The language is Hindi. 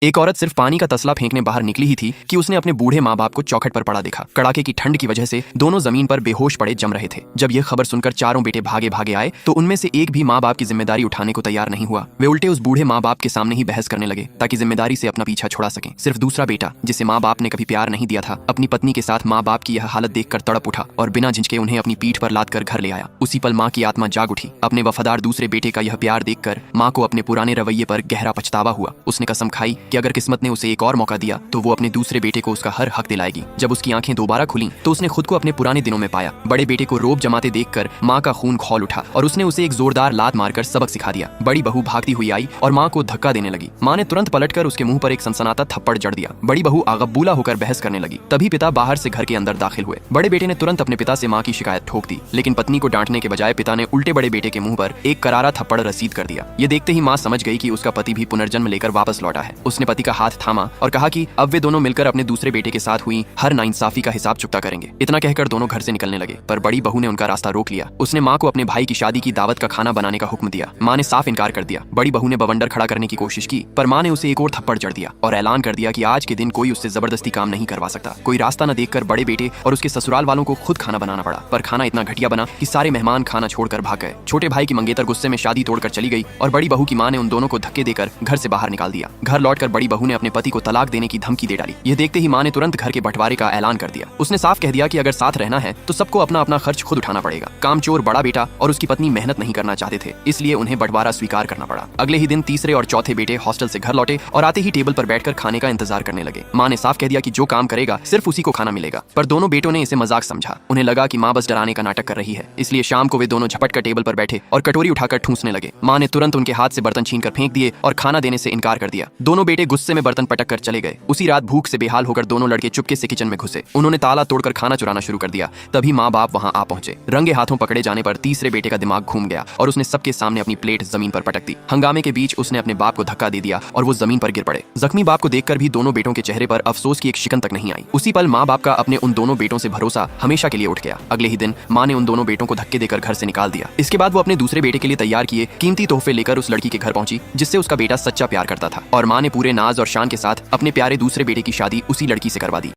एक औरत सिर्फ पानी का तसला फेंकने बाहर निकली ही थी कि उसने अपने बूढ़े माँ बाप को चौखट पर पड़ा देखा। कड़ाके की ठंड की वजह से दोनों जमीन पर बेहोश पड़े जम रहे थे। जब यह खबर सुनकर चारों बेटे भागे भागे आए तो उनमें से एक भी माँ बाप की जिम्मेदारी उठाने को तैयार नहीं हुआ। वे उल्टे उस बूढ़े माँ बाप के सामने ही बहस करने लगे ताकि जिम्मेदारी से अपना पीछा छुड़ा सकें। सिर्फ दूसरा बेटा, जिसे माँ बाप ने कभी प्यार नहीं दिया था, अपनी पत्नी के साथ माँ बाप की यह हालत देखकर तड़प उठा और बिना झिझके उन्हें अपनी पीठ पर लाद कर घर ले आया। उसी पल माँ की आत्मा जाग उठी। अपने वफादार दूसरे बेटे का यह प्यार देखकर माँ को अपने पुराने रवैये पर गहरा पछतावा हुआ। उसने कसम खाई कि अगर किस्मत ने उसे एक और मौका दिया तो वो अपने दूसरे बेटे को उसका हर हक दिलाएगी। जब उसकी आंखें दोबारा खुलीं तो उसने खुद को अपने पुराने दिनों में पाया। बड़े बेटे को रोब जमाते देखकर माँ का खून खौल उठा और उसने उसे एक जोरदार लात मारकर सबक सिखा दिया। बड़ी बहू भागती हुई आई और माँ को धक्का देने लगी। माँ ने तुरंत पलटकर उसके मुंह पर एक सनसनाता थप्पड़ जड़ दिया। बड़ी बहू आगबूला होकर बहस करने लगी। तभी पिता बाहर से घर के अंदर दाखिल हुए। बड़े बेटे ने तुरंत अपने पिता से माँ की शिकायत ठोक दी, लेकिन पत्नी को डांटने के बजाय पिता ने उल्टे बड़े बेटे के मुंह पर एक करारा थप्पड़ रसीद कर दिया। ये देखते ही माँ समझ गई कि उसका पति भी पुनर्जन्म लेकर वापस लौटा है। उसने पति का हाथ थामा और कहा कि अब वे दोनों मिलकर अपने दूसरे बेटे के साथ हुई हर नाइंसाफी का हिसाब चुकता करेंगे। इतना कहकर दोनों घर से निकलने लगे, पर बड़ी बहू ने उनका रास्ता रोक लिया। उसने माँ को अपने भाई की शादी की दावत का खाना बनाने का हुक्म दिया। माँ ने साफ इनकार कर दिया। बड़ी बहू ने बवंडर खड़ा करने की कोशिश की, पर माँ ने उसे एक और थप्पड़ जड़ दिया और ऐलान कर दिया कि आज के दिन कोई उससे जबरदस्ती काम नहीं करवा सकता। कोई रास्ता न देखकर बड़े बेटे और उसके ससुराल वालों को खुद खाना बनाना पड़ा, पर खाना इतना घटिया बना कि सारे मेहमान खाना छोड़कर भाग गए। छोटे भाई की मंगेतर गुस्से में शादी तोड़कर चली गई और बड़ी बहू की माँ ने उन दोनों को धक्के देकर घर से बाहर निकाल दिया। घर लौटकर बड़ी बहू ने अपने पति को तलाक देने की धमकी दे डाली। यह देखते ही माँ ने तुरंत घर के बंटवारे का ऐलान कर दिया। उसने साफ कह दिया कि अगर साथ रहना है तो सबको अपना अपना खर्च खुद उठाना पड़ेगा। कामचोर बड़ा बेटा और उसकी पत्नी मेहनत नहीं करना चाहते थे, इसलिए उन्हें बंटवारा स्वीकार करना पड़ा। अगले ही दिन तीसरे और चौथे बेटे हॉस्टल से घर लौटे और आते ही टेबल पर बैठकर खाने का इंतजार करने लगे। माँ ने साफ कह दिया कि जो काम करेगा सिर्फ उसी को खाना मिलेगा, पर दोनों बेटों ने इसे मजाक समझा। उन्हें लगा कि माँ बस डराने का नाटक कर रही है, इसलिए शाम को वे दोनों झपट कर टेबल पर बैठे और कटोरी उठाकर ठूंसने लगे। माँ ने तुरंत उनके हाथ से बर्तन छीनकर फेंक दिए और खाना देने से इनकार कर दिया। दोनों बेटे गुस्से में बर्तन पटक कर चले गए। उसी रात भूख से बेहाल होकर दोनों लड़के चुपके से किचन में घुसे। उन्होंने ताला तोड़कर खाना चुराना शुरू कर दिया। तभी माँ बाप वहां आ पहुंचे। रंगे हाथों पकड़े जाने पर तीसरे बेटे का दिमाग घूम गया और उसने सबके सामने अपनी प्लेट जमीन पर पटक दी। हंगामे के बीच उसने अपने बाप को धक्का दे दिया और वो जमीन पर गिर पड़े। जख्मी बाप को देखकर भी दोनों बेटों के चेहरे पर अफसोस की एक शिकन तक नहीं आई। उसी पल माँ बाप का अपने उन दोनों बेटों से भरोसा हमेशा के लिए उठ गया। अगले ही दिन माँ ने उन दोनों बेटों को धक्के देकर घर से निकाल दिया। इसके बाद वो अपने दूसरे बेटे के लिए तैयार किए कीमती तोहफे लेकर उस लड़की के घर पहुंची जिससे उसका बेटा सच्चा प्यार करता था, और माँ ने पूरे नाज और शान के साथ अपने प्यारे दूसरे बेटे की शादी उसी लड़की से करवा दी।